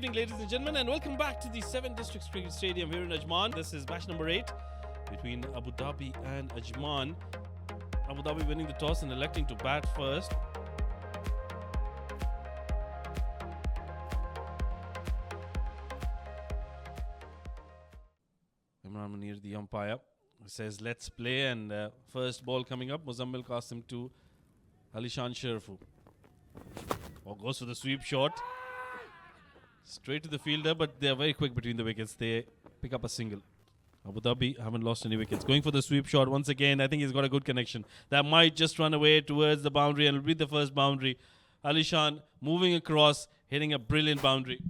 evening, ladies and gentlemen, and welcome back to the 7 Districts Cricket Stadium here in Ajman. This is match number 8 between Abu Dhabi and Ajman. Abu Dhabi winning the toss and electing to bat first. Imran Munir, the umpire, says let's play, and first ball coming up, Muzammil Qasim to Alishan Sharfu. Goes for the sweep shot. Straight to the fielder, but they are very quick between the wickets. They pick up a single. Abu Dhabi haven't lost any wickets. Going for the sweep shot once again. I think he's got a good connection. That might just run away towards the boundary and will be the first boundary. Alishan moving across, hitting a brilliant boundary.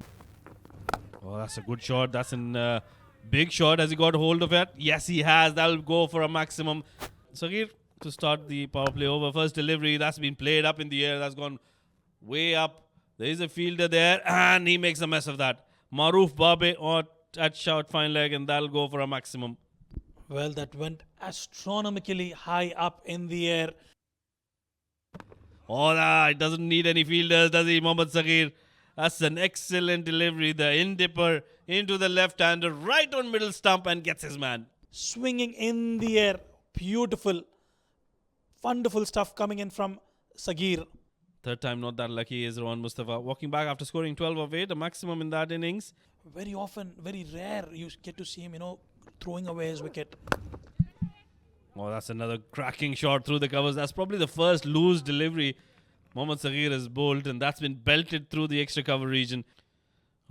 Oh, that's a good shot. That's a big shot. Has he got hold of it? Yes, he has. That'll go for a maximum. Saghir to start the power play over. First delivery. That's been played up in the air. That's gone way up. There is a fielder there, and he makes a mess of that. Maroof Babe at short fine leg, and that'll go for a maximum. Well, that went astronomically high up in the air. Oh, it doesn't need any fielders, does he, Mohammad Saghir? That's an excellent delivery. The in-dipper into the left-hander, right on middle stump, and gets his man. Swinging in the air. Beautiful. Wonderful stuff coming in from Saghir. Third time not that lucky is Rawan Mustafa. Walking back after scoring 12 of 8, a maximum in that innings. Very often, very rare, you get to see him, throwing away his wicket. Oh, that's another cracking shot through the covers. That's probably the first loose delivery Mohammad Saghir has bowled, and that's been belted through the extra cover region.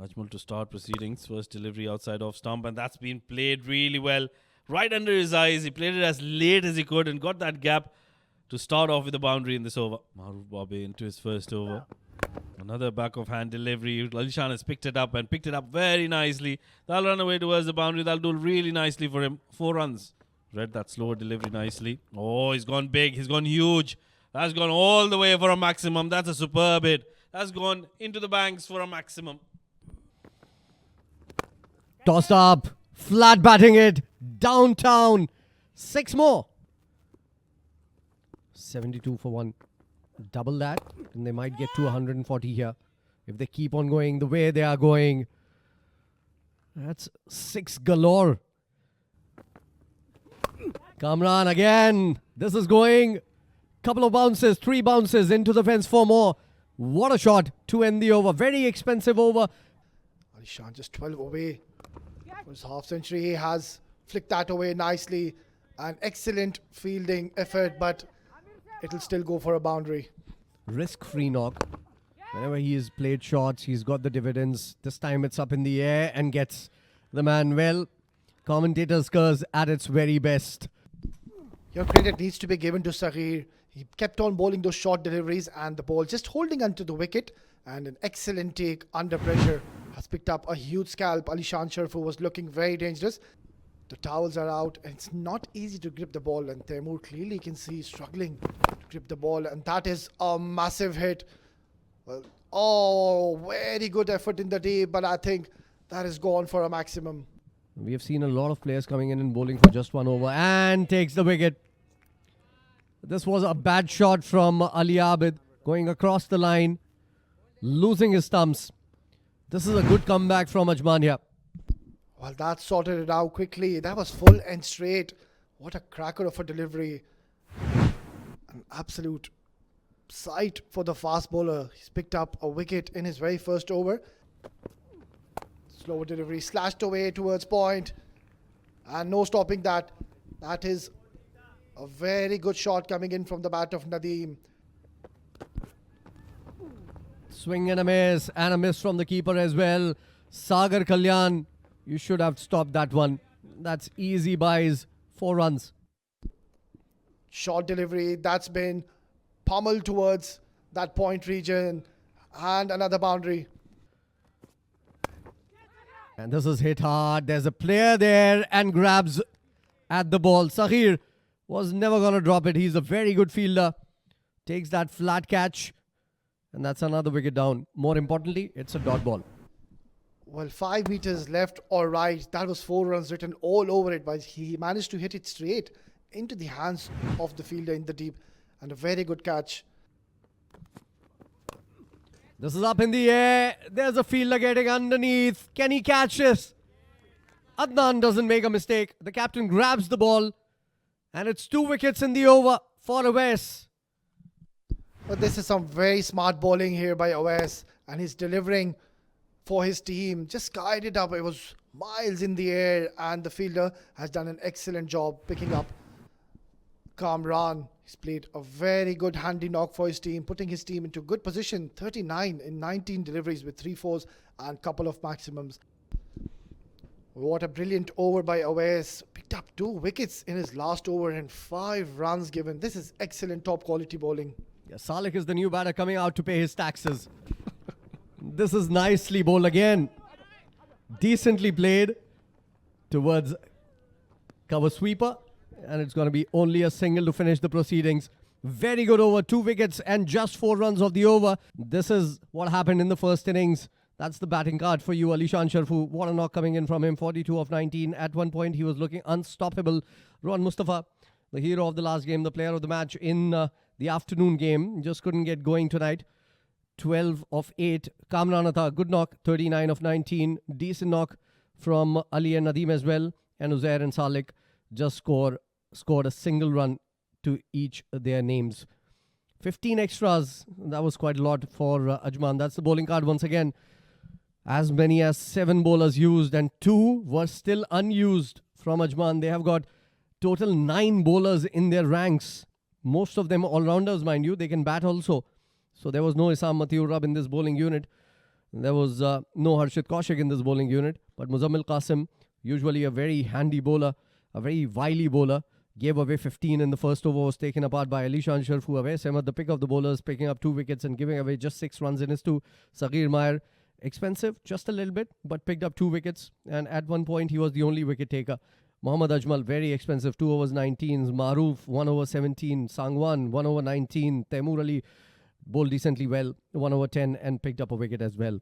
Ajmal to start proceedings. First delivery outside off stump, and that's been played really well. Right under his eyes. He played it as late as he could and got that gap to start off with a boundary in this over. Maroof Babe into his first over. Another back of hand delivery. Alishan has picked it up very nicely. That'll run away towards the boundary. That'll do really nicely for him. 4 runs. Read that slower delivery nicely. Oh, he's gone big. He's gone huge. That's gone all the way for a maximum. That's a superb hit. That's gone into the banks for a maximum. Tossed up. Flat batting it. Downtown. 6 more. 72 for 1. Double that, and they might get to 140 here. If they keep on going the way they are going, that's 6 galore. Kamran again. This is going. Couple of bounces, 3 bounces into the fence, 4 more. What a shot to end the over. Very expensive over. Alishan just 12 away for his half century. He has flicked that away nicely. An excellent fielding effort, but it'll still go for a boundary. Risk-free knock. Whenever he has played shots, he's got the dividends. This time it's up in the air and gets the man well. Commentator's curse at its very best. Your credit needs to be given to Saghir. He kept on bowling those short deliveries, and the ball just holding onto the wicket, and an excellent take under pressure. Has picked up a huge scalp. Alishan Sharfu was looking very dangerous. The towels are out, and it's not easy to grip the ball, and Taimur clearly can see he's struggling to grip the ball, and that is a massive hit. Well, very good effort in the deep, but I think that is gone for a maximum. We have seen a lot of players coming in and bowling for just 1 over, and takes the wicket. This was a bad shot from Ali Abid, going across the line, losing his stumps. This is a good comeback from Ajman here. Well, that sorted it out quickly. That was full and straight. What a cracker of a delivery. An absolute sight for the fast bowler. He's picked up a wicket in his very first over. Slower delivery, slashed away towards point. And no stopping that. That is a very good shot coming in from the bat of Nadeem. Swing and a miss from the keeper as well. Sagar Kalyan. You should have stopped that one. That's easy buys. 4 runs. Short delivery. That's been pummeled towards that point region. And another boundary. And this is hit hard. There's a player there and grabs at the ball. Saghir was never going to drop it. He's a very good fielder. Takes that flat catch. And that's another wicket down. More importantly, it's a dot ball. Well, 5 meters left or right. That was 4 runs written all over it, but he managed to hit it straight into the hands of the fielder in the deep. And a very good catch. This is up in the air. There's a fielder getting underneath. Can he catch this? Adnan doesn't make a mistake. The captain grabs the ball. And it's 2 wickets in the over for Awais. But this is some very smart bowling here by Awais. And he's delivering for his team. Just guided up. It was miles in the air. And the fielder has done an excellent job picking up Kamran. He's played a very good handy knock for his team, putting his team into good position. 39 in 19 deliveries with 3 fours and couple of maximums. What a brilliant over by Awais. Picked up 2 wickets in his last over and 5 runs given. This is excellent top quality bowling. Yeah, Salek is the new batter coming out to pay his taxes. This is nicely bowled again. Decently played towards cover sweeper. And it's going to be only a single to finish the proceedings. Very good over, 2 wickets and just 4 runs of the over. This is what happened in the first innings. That's the batting card for you, Alishan Sharfu. What a knock coming in from him, 42 of 19. At one point, he was looking unstoppable. Rohan Mustafa, the hero of the last game, the player of the match in the afternoon game, just couldn't get going tonight. 12 of 8. Kamran Atta, good knock, 39 of 19. Decent knock from Ali and Nadeem as well. And Uzair and Salek just scored a single run to each their names. 15 extras. That was quite a lot for Ajman. That's the bowling card once again. As many as 7 bowlers used and 2 were still unused from Ajman. They have got total 9 bowlers in their ranks. Most of them all-rounders, mind you. They can bat also. So there was no Isam Matiur Rab in this bowling unit. There was no Harshit Kaushik in this bowling unit. But Muzammil Qasim, usually a very handy bowler, a very wily bowler, gave away 15 in the first over, was taken apart by Alishan Sharfu. Awais Ahmed, the pick of the bowlers, picking up 2 wickets and giving away just 6 runs in his 2. Saghir Mayer, expensive, just a little bit, but picked up 2 wickets. And at one point, he was the only wicket taker. Mohammad Ajmal, very expensive, 2 overs 19. Maroof, 1 over 17. Sangwan, 1 over 19. Taimur Ali bowled decently well, 1 over 10, and picked up a wicket as well.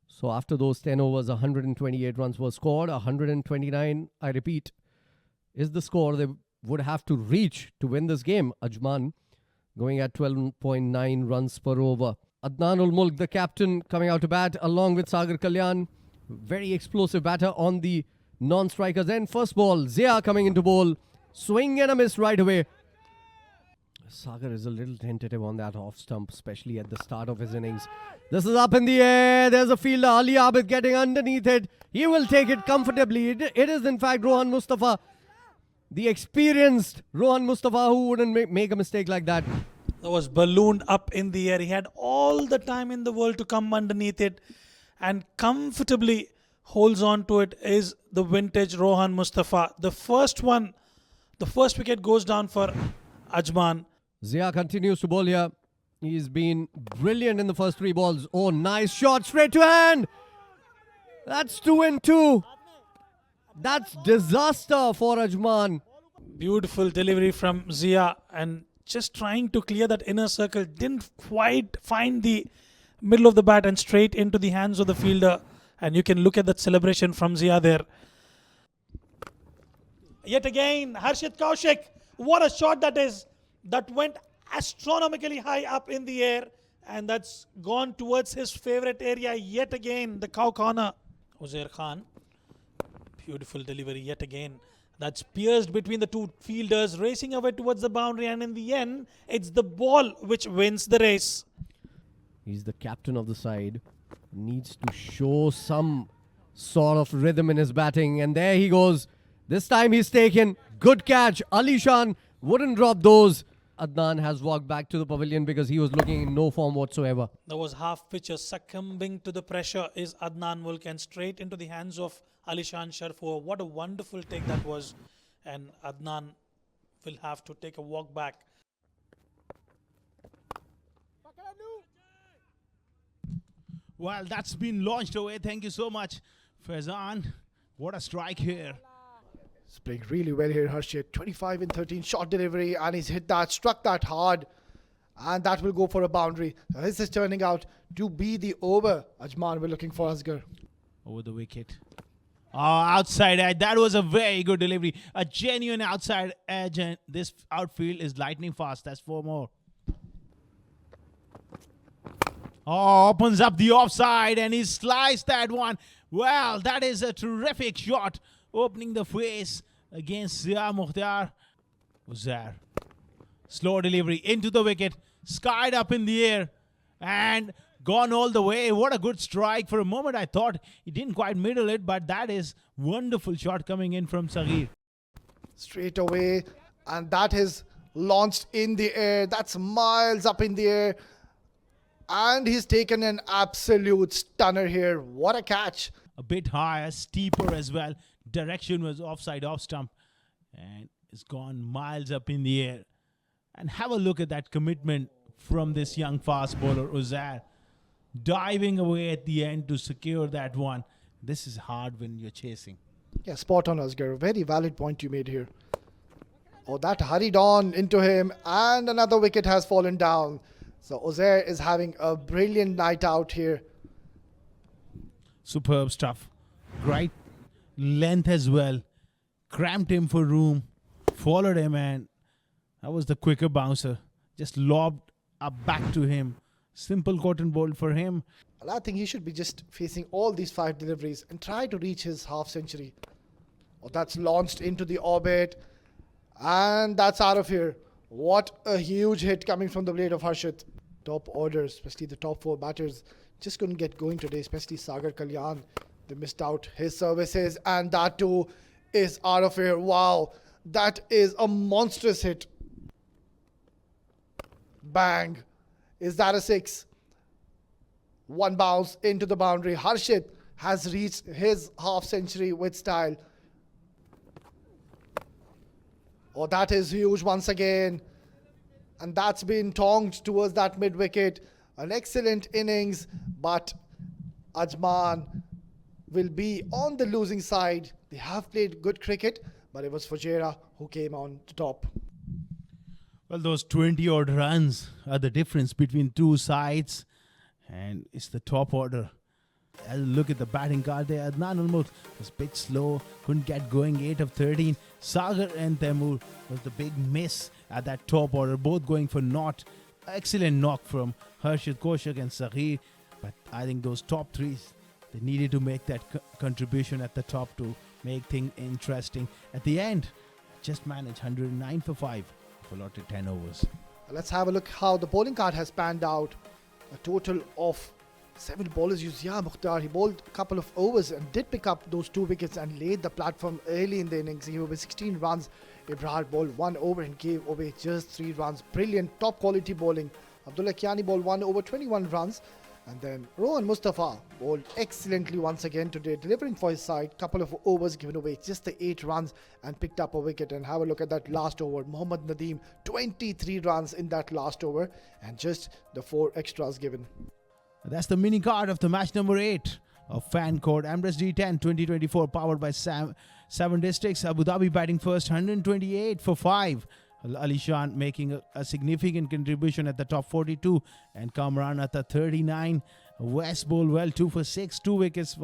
So after those 10 overs, 128 runs were scored. 129, I repeat, is the score they would have to reach to win this game. Ajman going at 12.9 runs per over. Adnan ul Mulk, the captain, coming out to bat along with Sagar Kalyan. Very explosive batter on the non-strikers. Then first ball, Zia coming into bowl. Swing and a miss right away. Sagar is a little tentative on that off stump, especially at the start of his innings. This is up in the air. There's a fielder, Ali Abid, getting underneath it. He will take it comfortably. It is in fact Rohan Mustafa, the experienced Rohan Mustafa, who wouldn't make a mistake like that. That was ballooned up in the air. He had all the time in the world to come underneath it and comfortably holds on to it. Is the vintage Rohan Mustafa. The first wicket goes down for Ajman. Zia continues to bowl here. He's been brilliant in the first 3 balls. Oh, nice shot straight to hand. That's 2 and 2. That's disaster for Ajman. Beautiful delivery from Zia and just trying to clear that inner circle. Didn't quite find the middle of the bat and straight into the hands of the fielder. And you can look at that celebration from Zia there. Yet again, Harshit Kaushik. What a shot that is. That went astronomically high up in the air. And that's gone towards his favorite area yet again, the cow corner. Uzair Khan. Beautiful delivery yet again. That's pierced between the 2 fielders, racing away towards the boundary. And in the end, it's the ball which wins the race. He's the captain of the side. Needs to show some sort of rhythm in his batting. And there he goes. This time he's taken. Good catch. Alishan wouldn't drop those. Adnan has walked back to the pavilion because he was looking in no form whatsoever. There was half pitcher succumbing to the pressure is Adnan Mulk and straight into the hands of Alishan Sharfu. What a wonderful take that was. And Adnan will have to take a walk back. Well, that's been launched away. Thank you so much, Faizan. What a strike here. He's playing really well here, Harshit. 25 in 13 short delivery, and he's hit that, struck that hard, and that will go for a boundary. Now, this is turning out to be the over Ajman we're looking for, Asghar. Over the wicket. Oh, outside edge. That was a very good delivery. A genuine outside edge, and this outfield is lightning fast. That's 4 more. Oh, opens up the offside and he sliced that one. Well, that is a terrific shot, opening the face against Zia Mukhtar. Uzair. Slow delivery into the wicket, skied up in the air and gone all the way. What a good strike. For a moment I thought he didn't quite middle it, but that is wonderful shot coming in from Saghir. Straight away, and that is launched in the air. That's miles up in the air. And he's taken an absolute stunner here. What a catch. A bit higher, steeper as well. Direction was offside, off stump. And it's gone miles up in the air. And have a look at that commitment from this young fast bowler, Uzair. Diving away at the end to secure that one. This is hard when you're chasing. Yeah, spot on, Asghar. Very valid point you made here. Oh, that hurried on into him. And another wicket has fallen down. So Uzair is having a brilliant night out here. Superb stuff. Great length as well. Cramped him for room. Followed him, and that was the quicker bouncer. Just lobbed up back to him. Simple cotton bowl for him. Well, I think he should be just facing all these 5 deliveries and try to reach his half century. Oh, that's launched into the orbit. And that's out of here. What a huge hit coming from the blade of Harshit. Top orders, especially the top 4 batters, just couldn't get going today, especially Sagar Kalyan. They missed out his services, and that too is out of here. Wow, that is a monstrous hit. Bang. Is that a 6? One bounce into the boundary. Harshit has reached his half century with style. Oh, that is huge once again. And that's been tonged towards that mid-wicket. An excellent innings, but Ajman will be on the losing side. They have played good cricket, but it was Fujairah who came on to top. Well, those 20-odd runs are the difference between two sides. And it's the top order. Look at the batting card there. Adnan Al-Mulk was a bit slow, couldn't get going. 8 of 13. Sagar and Taimur was the big miss at that top order, both going for naught. Excellent knock from Harshit, Koshak and Saghir. But I think those top 3s, they needed to make that contribution at the top to make things interesting. At the end, just managed 109 for 5 for allotted 10 overs. Let's have a look how the bowling card has panned out. A total of 7 bowlers used. Yeah, Mukhtar, he bowled a couple of overs and did pick up those 2 wickets and laid the platform early in the innings. He gave away 16 runs. Ibrahim bowled 1 over and gave away just 3 runs. Brilliant, top quality bowling. Abdullah Kiani bowled 1 over, 21 runs. And then Rohan Mustafa bowled excellently once again today, delivering for his side. Couple of overs given away, just the 8 runs and picked up a wicket. And have a look at that last over. Mohammad Nadeem, 23 runs in that last over and just the 4 extras given. That's the mini card of the match number 8 of fan code Emirates D10-2024, powered by 7 districts. Abu Dhabi batting first, 128 for 5. Ali Shan making a significant contribution at the top, 42, and Kamran at the 39. West bowl well, 2 for 6, 2 wickets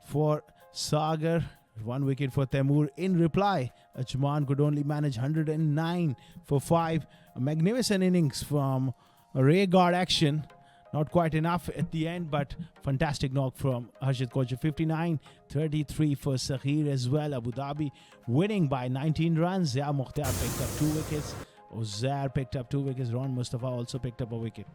for Sagar, 1 wicket for Taimur. In reply, Ajman could only manage 109 for 5. A magnificent innings from Ray guard action. Not quite enough at the end, but fantastic knock from Harshit Kocha. 59, 33 for Saghir as well. Abu Dhabi winning by 19 runs. Zia Mukhtar picked up 2 wickets. Uzair picked up 2 wickets. Rohan Mustafa also picked up a wicket.